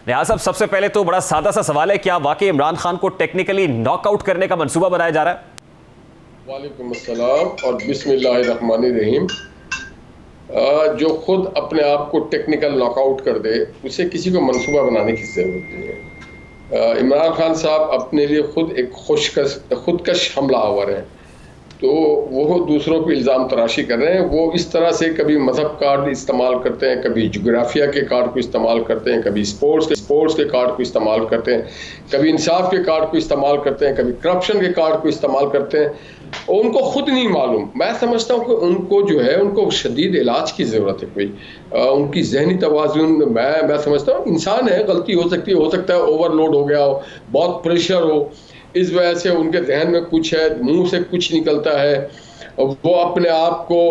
निहाल साहब, सबसे पहले तो बड़ा सादा सा सवाल है, क्या वाकई इमरान खान को टेक्निकली नॉकआउट करने का मंसूबा बनाया जा रहा है? वालेकुम अस्सलाम और बिस्मिल्लाहिर्रहमानिर्रहीम। जो खुद अपने आप को टेक्निकल नॉकआउट कर दे, उसे किसी को मंसूबा बनाने की जरूरत नहीं है। इमरान खान साहब अपने लिए खुद एक खुदकश हमलावर हैं, तो वो दूसरों को इल्ज़ाम तराशी कर रहे हैं। वो इस तरह से कभी मजहब कार्ड इस्तेमाल करते हैं, कभी जोग्राफिया के कार्ड को इस्तेमाल करते हैं, कभी स्पोर्ट्स के कार्ड को इस्तेमाल करते हैं, कभी इंसाफ के कार्ड को इस्तेमाल करते हैं, कभी करप्शन के कार्ड को इस्तेमाल करते हैं। और उनको खुद नहीं मालूम। मैं समझता हूँ कि उनको जो है, उनको शदीद इलाज की ज़रूरत है। कोई उनकी जहनी तवाज़ुन, मैं समझता हूँ इंसान है, गलती हो सकता है ओवरलोड हो गया हो, बहुत प्रेशर हो, इस वजह से उनके जहन में कुछ है, मुंह से कुछ निकलता है। वो अपने आप को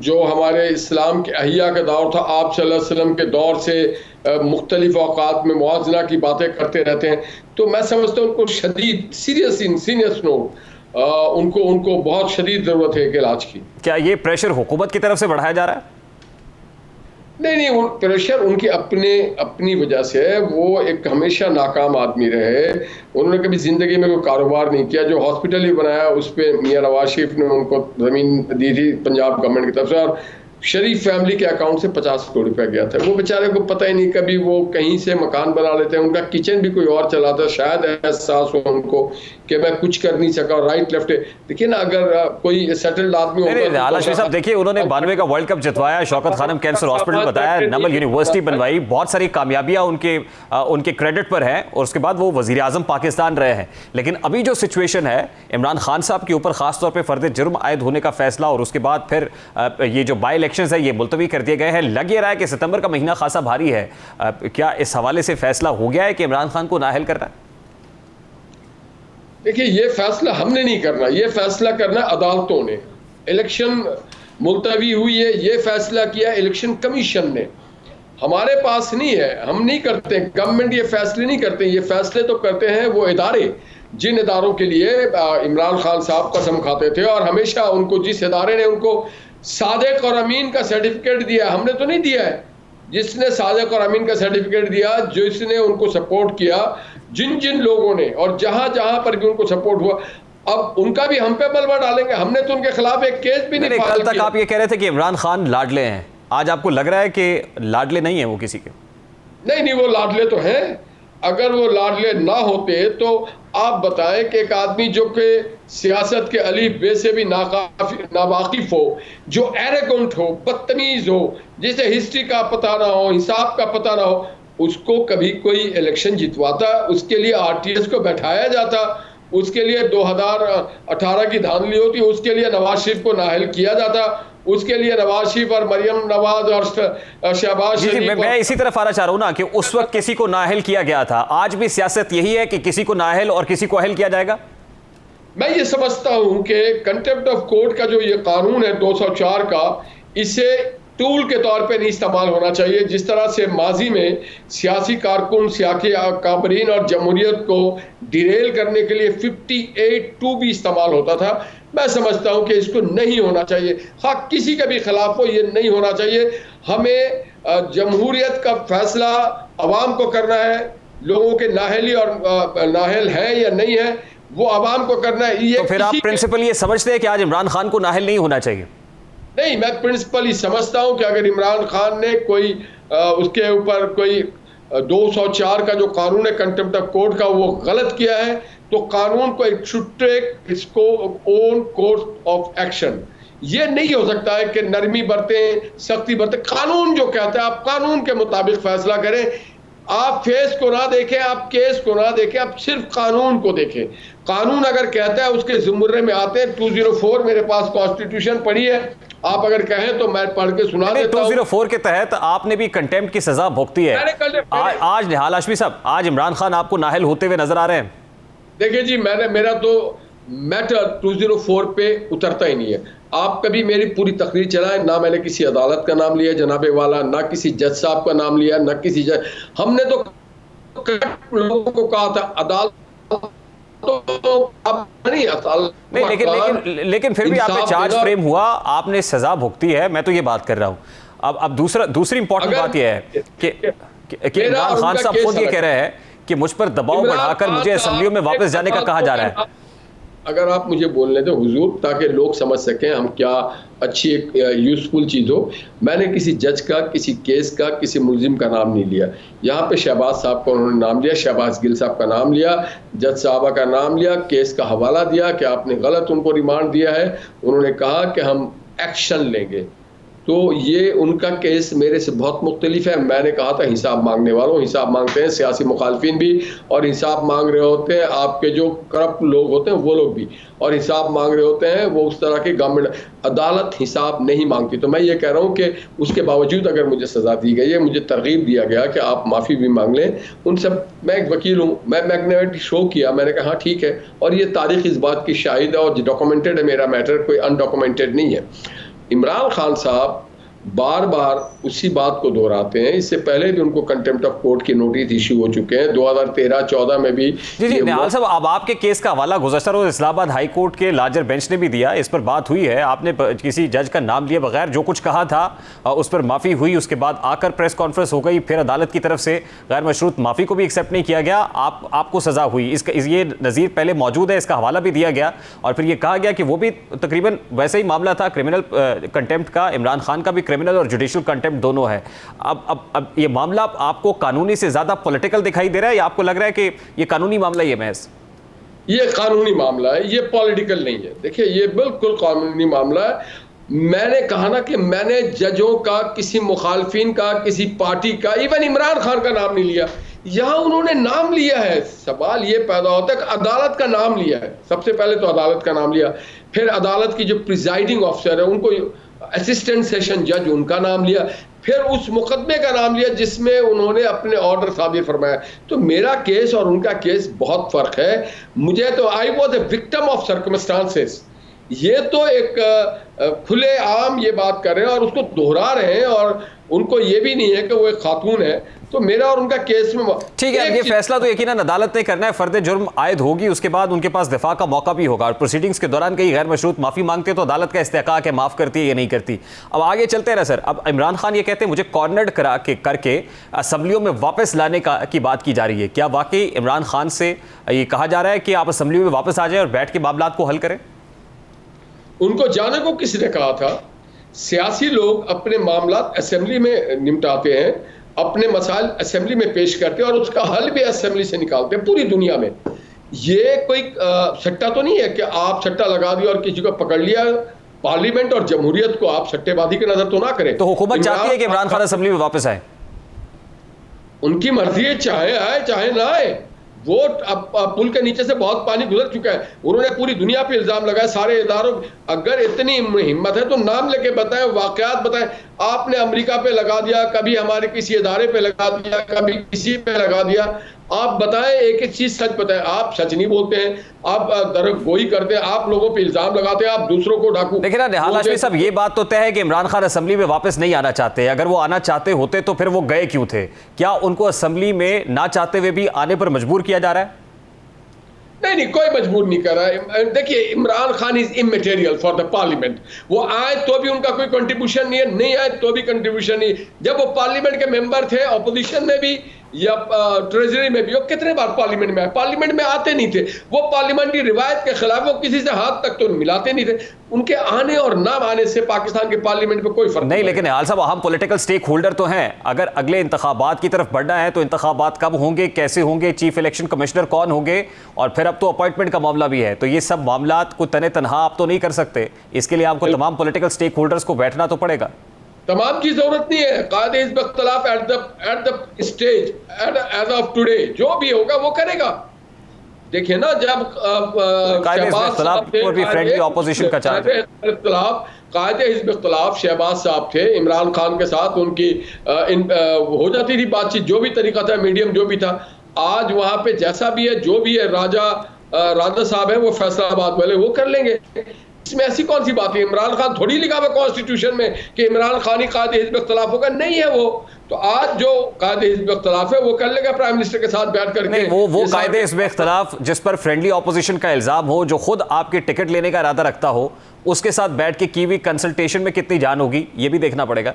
जो हमारे इस्लाम के अहिया का दौर था, आप सल्लल्लाहु अलैहि वसल्लम के दौर से मुख्तलिफ औकात में मुआवजना की बातें करते रहते हैं। तो मैं समझता हूँ उनको शदीद सीरियस नोट, उनको बहुत शदीद ज़रूरत है कि इलाज की। क्या ये प्रेशर हुकूमत की तरफ से बढ़ाया जा रहा है? नहीं, वो प्रेशर उनकी अपनी वजह से है। वो एक हमेशा नाकाम आदमी रहे। उन्होंने कभी ज़िंदगी में कोई कारोबार नहीं किया। जो हॉस्पिटल ही बनाया, उस पर मियां नवाज शरीफ ने उनको ज़मीन दी थी पंजाब गवर्नमेंट की तरफ से, और शरीफ फैमिली के अकाउंट से 50 करोड़ रुपया गया था। वो बेचारे को पता ही नहीं, कभी वो कहीं से मकान बना लेते हैं, उनका किचन भी कोई और चलाता, शायद एहसास हो उनको कि मैं कुछ कर नहीं सका, राइट लेफ्ट। देखिए ना, अगर कोई सेटल्ड आदमी होगा। हालांकि साहब देखिए, उन्होंने 92 का वर्ल्ड कप जितवाया, शौकत खानम कैंसर हॉस्पिटल बताया, नमल यूनिवर्सिटी बनवाई, बहुत सारी कामयाबियां उनके क्रेडिट पर हैं, और उसके बाद वो वजीर आजम पाकिस्तान रहे हैं। लेकिन अभी जो सिचुएशन है, इमरान खान साहब के ऊपर खासतौर पर फर्द जुर्म आयद होने का फैसला, और उसके बाद फिर ये जो बाई इलेक्शंस है ये मुलतवी कर दिए गए हैं। लग ये रहा है कि सितंबर का महीना खासा भारी है। क्या इस हवाले से फैसला हो गया है कि इमरान खान को नाअहल करना है? देखिए, ये फैसला हमने नहीं करना, ये फैसला करना अदालतों ने। इलेक्शन मुलतवी हुई है, ये फैसला किया इलेक्शन कमीशन ने, हमारे पास नहीं है। हम नहीं करते, गवर्नमेंट ये फैसले नहीं करते। ये फैसले तो करते हैं वो इदारे, जिन इदारों के लिए इमरान खान साहब कसम खाते थे, और हमेशा उनको, जिस इदारे ने उनको सादिक और अमीन का सर्टिफिकेट दिया, हमने तो नहीं दिया है, जिसने सादिक और अमीन का सर्टिफिकेट दिया, जिसने उनको सपोर्ट किया, जिन लोगों ने, और जहां पर भी उनको सपोर्ट हुआ, अब उनका भी हम पे बलवा डालेंगे। हमने तो उनके खिलाफ एक केस भी नहीं फाइल किया। कल तक आप ये कह रहे थे कि इमरान खान लाडले हैं, आज आपको लग रहा है कि लाडले नहीं है वो किसी के? नहीं, वो लाडले तो हैं। अगर वो लाडले ना होते तो आप बताएं कि एक आदमी जो कि सियासत के अलीफ बे से भी नावाकिफ हो, जो एरोगेंट हो, बदतमीज हो, जिसे हिस्ट्री का पता ना हो, हिसाब का पता ना हो, उसको कभी कोई इलेक्शन जितवाता? उसके लिए आरटीएस को बैठाया जाता, उसके लिए 2018 की धांधली होती, उसके लिए नवाज शरीफ को नाअहल किया जाता, उसके लिए नवाज शरीफ और मरियम नवाज और शहबाज शरीफ। मैं इसी तरफ आना चाह रहा हूं ना कि उस वक्त किसी को नाअहल किया गया था। आज भी सियासत यही है कि किसी को नाअहल और किसी को अहल किया जाएगा। मैं ये समझता हूं कि कंटेम्प्ट ऑफ कोर्ट का जो ये कानून है 204 का, इसे टूल के तौर पे नहीं इस्तेमाल होना चाहिए। जिस तरह से माजी में सियासी कारकुन, सियासी काबरीन और जमहूरियत को डिरेल करने के लिए 58(2) भी इस्तेमाल होता था, मैं समझता हूं कि इसको नहीं होना चाहिए। हाँ, किसी के भी खिलाफ हो, ये नहीं होना चाहिए। हमें जमहूरियत का फैसला अवाम को करना है। लोगों के नाअहली और नाअहल है या नहीं है, वो अवाम को करना है। ये तो फिर आप प्रिंसिपल ये समझते हैं कि आज इमरान खान को नाअहल नहीं होना चाहिए? नहीं, मैं प्रिंसिपल ही समझता हूं कि अगर इमरान खान ने कोई उसके ऊपर कोई 204 का जो कानून है कंटेम्प्ट ऑफ कोर्ट का, वो गलत किया है, तो कानून को इट शुड टेक इसको ओन कोर्स ऑफ एक्शन। ये नहीं हो सकता है कि नरमी बरतें, सख्ती बरतें। कानून जो कहता है, आप कानून के मुताबिक फैसला करें। आप फेस को ना देखें, आप केस को ना देखें, आप सिर्फ कानून को देखें। कानून अगर कहता है उसके ज़ुमरे में आते हैं। 204 मेरे पास कॉन्स्टिट्यूशन पढ़ी है, आप अगर कहें तो मैं पढ़ के सुना देता हूं। 204 के तहत आपने भी कंटेम्प्ट की सजा भुगती है। आज निहाल हाशमी साहब, आज इमरान खान आपको नाअहल होते हुए नजर आ रहे हैं? देखिए जी, मेरा तो मैटर 204 पे उतरता ही नहीं है। आप कभी मेरी पूरी तकरीर चलाएं, ना मैंने किसी अदालत का नाम लिया जनाबे वाला, ना किसी जज साहब का नाम लिया, ना किसी जज। हमने तो लोगों को कहा था अदालत नहीं, लेकिन फिर भी आपने चार्ज फ्रेम हुआ, आपने सजा भुगती है। मैं तो ये बात कर रहा हूं। अब दूसरी इंपॉर्टेंट बात यह है कि कि इमरान खान साहब खुद ये कह रहे हैं कि मुझ पर दबाव बढ़ाकर मुझे असेंबलियों में वापस जाने का कहा जा रहा है। अगर आप मुझे बोलने दें हुजूर, ताकि लोग समझ सकें हम क्या अच्छी एक यूजफुल चीज़ हो। मैंने किसी जज का, किसी केस का, किसी मुलजिम का नाम नहीं लिया। यहाँ पे शहबाज साहब का उन्होंने नाम लिया, शहबाज गिल साहब का नाम लिया, जज साहबा का नाम लिया, केस का हवाला दिया कि आपने गलत उनको रिमांड दिया है। उन्होंने कहा कि हम एक्शन लेंगे। तो ये उनका केस मेरे से बहुत मुख्तलिफ है। मैंने कहा था हिसाब मांगने वालों, हिसाब मांगते हैं सियासी मुखालफिन भी, और हिसाब मांग रहे होते हैं आपके जो करप्ट लोग होते हैं वो लोग भी, और हिसाब मांग रहे होते हैं वो उस तरह की गवर्नमेंट। अदालत हिसाब नहीं मांगती। तो मैं ये कह रहा हूँ कि उसके बावजूद अगर मुझे सज़ा दी गई है, मुझे तरगीब दिया गया कि आप माफ़ी भी मांग लें उन सब। मैं एक वकील हूँ, मैं मैग्नेटिक शो किया, मैंने कहा हाँ ठीक है, और ये तारीख इस बात की शाहिद है और डॉक्यूमेंटेड है मेरा मैटर, कोई अनडॉक्यूमेंटेड नहीं है। इमरान खान साहब बार बार उसी बात को दोहराते हैं। इससे पहले भी उनको कंटेम्प्ट ऑफ कोर्ट की नोटिस इशू हो चुके हैं 2013-14 में भी। जी निहाल साहब, अब आपके केस का हवाला गुज़श्ता रोज़ इस्लामाबाद हाई कोर्ट के लार्जर बेंच ने भी दिया। इस पर बात हुई है, आपने किसी जज का नाम लिए बगैर जो कुछ कहा था उस पर माफ़ी हुई, उसके बाद आकर प्रेस कॉन्फ्रेंस हो गई, फिर अदालत की तरफ से गैर मशरूत माफ़ी को भी एक्सेप्ट नहीं किया गया, आपको सज़ा हुई। ये नज़ीर पहले मौजूद है, इसका हवाला भी दिया गया और फिर ये कहा गया कि वो भी तकरीबन वैसे ही मामला था क्रिमिनल कंटेम्प्ट का, इमरान खान का भी क्रिमिनल और जुडिशल कंटेम्प्ट दोनों है। अब ये मामला आपको कानूनी से ज्यादा पॉलिटिकल दिखाई दे रहा है या आपको लग रहा है कि ये कानूनी मामला ही है महज? ये कानूनी मामला है, ये पॉलिटिकल नहीं है। देखिए ये बिल्कुल कानूनी मामला है। मैंने कहा ना कि मैंने जजों का, किसी मुखालफिन का, किसी पार्टी का, इवन इमरान खान का नाम नहीं लिया। यहाँ उन्होंने नाम लिया है। सवाल ये पैदा होता है कि अदालत का नाम लिया है। सबसे पहले तो अदालत का नाम लिया, फिर अदालत की जो प्रिजाइडिंग ऑफिसर है उनको, असिस्टेंट सेशन जज, उनका नाम लिया, फिर उस मुकदमे का नाम लिया जिसमें उन्होंने अपने ऑर्डर साबिर फरमाया। तो मेरा केस और उनका केस बहुत फर्क है। मुझे तो I was a victim of circumstances. ये तो एक खुले आम ये बात कर रहे हैं और उसको दोहरा रहे हैं, और उनको ये भी नहीं है कि वो एक खातून है। तो मेरा और उनका केस में ठीक है, ये फैसला तो यकीनन अदालत ने करना है। फर्द जुर्म आयद होगी, उसके बाद उनके पास दिफा का मौका भी होगा और प्रोसीडिंग्स के दौरान कई गैर मशरूत माफी मांगते तो अदालत का इस्तेहकाक है, माफ करती है या नहीं करती। अब आगे चलते हैं ना सर। अब इमरान खान ये कहते हैं मुझे कॉर्नर्ड करके असम्बलियों में वापस लाने की बात की जा रही है। क्या वाकई इमरान खान से ये कहा जा रहा है कि आप असम्बली में वापस आ जाए और बैठ के मामलात को हल करें? उनको जाने को किसी ने कहा था? सियासी लोग अपने मामलात असेंबली में निपटाते हैं, अपने मसाइल असेंबली में पेश करते हैं और उसका हल भी असेंबली से निकालते हैं पूरी दुनिया में। ये कोई सट्टा तो नहीं है कि आप सट्टा लगा दिया और किसी को पकड़ लिया। पार्लियामेंट और जमहूरियत को आप सट्टेबाजी की नजर तो ना करें। तो हुकूमत चाहती है कि इमरान खान असेंबली में वापस आए? उनकी मर्जी है, चाहे आए चाहे ना आए। वो अब पुल के नीचे से बहुत पानी गुजर चुका है। उन्होंने पूरी दुनिया पे इल्जाम लगाया, सारे इदारों। अगर इतनी हिम्मत है तो नाम लेके बताएं, वाकयात बताएं। आपने अमेरिका पे लगा दिया, कभी हमारे किसी इदारे पे लगा दिया, कभी किसी पे लगा दिया। आप बताएं, एक एक चीज सच बताएं। आप सच नहीं बोलते हैं, आप दरगोई करते हैं, आप लोगों पे इल्जाम लगाते हैं, आप दूसरों को डाकू। देखिए ना निहाल हाशमी साहब, ये बात तो तय है कि इमरान खान असेंबली में वापस नहीं आना चाहते। अगर वो आना चाहते होते तो फिर वो गए क्यों थे? क्या उनको असेंबली में ना चाहते हुए भी आने पर मजबूर किया जा रहा है? नहीं, कोई मजबूर नहीं कर रहा है। देखिए Imran Khan is immaterial for the parliament. वो आए तो भी उनका कोई कंट्रीब्यूशन नहीं है, नहीं आए तो भी कंट्रीब्यूशन नहीं। जब वो पार्लियामेंट के मेंबर थे, ऑपोजिशन में भी या ट्रेजरी में भी, वो कितने बार पार्लियामेंट में आए? पार्लियामेंट में आते नहीं थे। वो पार्लियामेंट्री रिवायत के खिलाफ वो किसी से हाथ तक तो मिलाते नहीं थे। उनके आने और ना आने से पाकिस्तान के पार्लियामेंट में कोई फर्क नहीं। लेकिन निहाल साहब, हम पॉलिटिकल स्टेक होल्डर तो हैं। अगर अगले इंतखाबात की तरफ बढ़ना है तो इंतखाबात कब होंगे, कैसे होंगे, चीफ इलेक्शन कमिश्नर कौन होंगे, और फिर अब तो अपॉइंटमेंट का मामला भी है। तो ये सब मामला को तने तनहा आप तो नहीं कर सकते। इसके लिए आपको तमाम पॉलिटिकल स्टेक होल्डर्स को बैठना तो पड़ेगा। तमाम की जरूरत नहीं है। कायदे हिज़्ब इख्तिलाफ at the stage as of today जो भी होगा वो करेगा। देखिए ना, जब कायदे हिज़्ब इख्तिलाफ शहबाज साहब थे, इमरान खान के साथ उनकी हो जाती थी बातचीत, जो भी तरीका था, मीडियम जो भी था। आज वहां पे जैसा भी है, जो भी है, राजा साहब है वो फैसलाबाद वाले, वो कर लेंगे। इसमें ऐसी कौन सी बात है? इमरान खान थोड़ी लिखा हुआ कॉन्स्टिट्यूशन में कि इमरान खान ही कायदे हिज़्ब इख्तिलाफ होगा, नहीं है वो। तो आज जो कायदे हिज़्ब इख्तिलाफ है वो कर लेगा प्राइम मिनिस्टर के साथ बैठ करके। नहीं, वो कायदे हिज़्ब इख्तिलाफ जिस पर फ्रेंडली ऑपोजिशन का इल्जाम हो, जो खुद आपके टिकट लेने का इरादा रखता हो, उसके साथ बैठ के की हुई कंसल्टेशन में कितनी जान होगी, ये भी देखना पड़ेगा।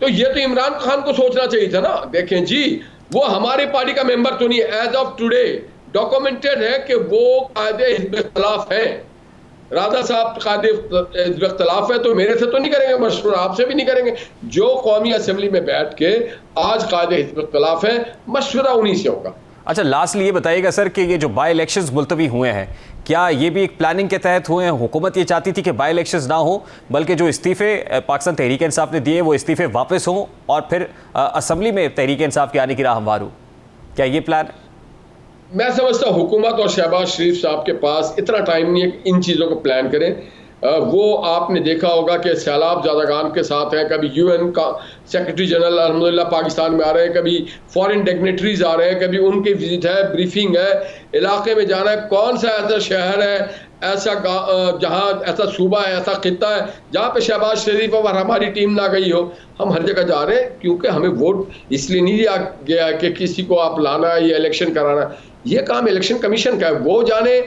तो ये तो इमरान खान को सोचना चाहिए था ना। देखें जी, वो हमारी पार्टी का मेंबर तो नहीं, एज ऑफ टुडे डॉक्यूमेंटेड है कि वो कायदे हिज़्ब इख्तिलाफ है। राधा साहब कायदे हिज़्ब इख्तिलाफ है तो मेरे से तो नहीं करेंगे मशवरा, आपसे भी नहीं करेंगे। जो कौमी असम्बली में बैठ के आज कायदे हिज़्ब इख्तिलाफ है, मशवरा उन्हीं से होगा। अच्छा, लास्टली ये बताइएगा सर कि ये जो बाई इलेक्शंस मुलतवी हुए हैं, क्या ये भी एक प्लानिंग के तहत हुए हैं? हुकूमत ये चाहती थी कि बाई इलेक्शंस ना हो, बल्कि जो इस्तीफे पाकिस्तान तहरीक इंसाफ ने दिए वो इस्तीफे वापस हों और फिर असम्बली में तहरीक इंसाफ के आने की राह हमवार हो? क्या ये प्लान है? मैं समझता हूँ हुकूमत और शहबाज शरीफ साहब के पास इतना टाइम नहीं है कि इन चीज़ों को प्लान करें। वो आपने देखा होगा कि सैलाब ज़ादगान के साथ हैं, कभी यूएन का सेक्रेटरी जनरल अल्हम्दुलिल्लाह पाकिस्तान में आ रहे हैं, कभी फॉरेन डिग्नेटरीज आ रहे हैं, कभी उनकी विजिट है, ब्रीफिंग है, इलाके में जाना है। कौन सा ऐसा शहर है, ऐसा जहाँ ऐसा सूबा है, ऐसा खित्ता है जहाँ पे शहबाज शरीफ और हमारी टीम ना गई हो? हम हर जगह जा रहे हैं, क्योंकि हमें वोट इसलिए नहीं दिया गया कि किसी को आप लाना है या इलेक्शन कराना है। ये काम इलेक्शन कमीशन का है, वो जाने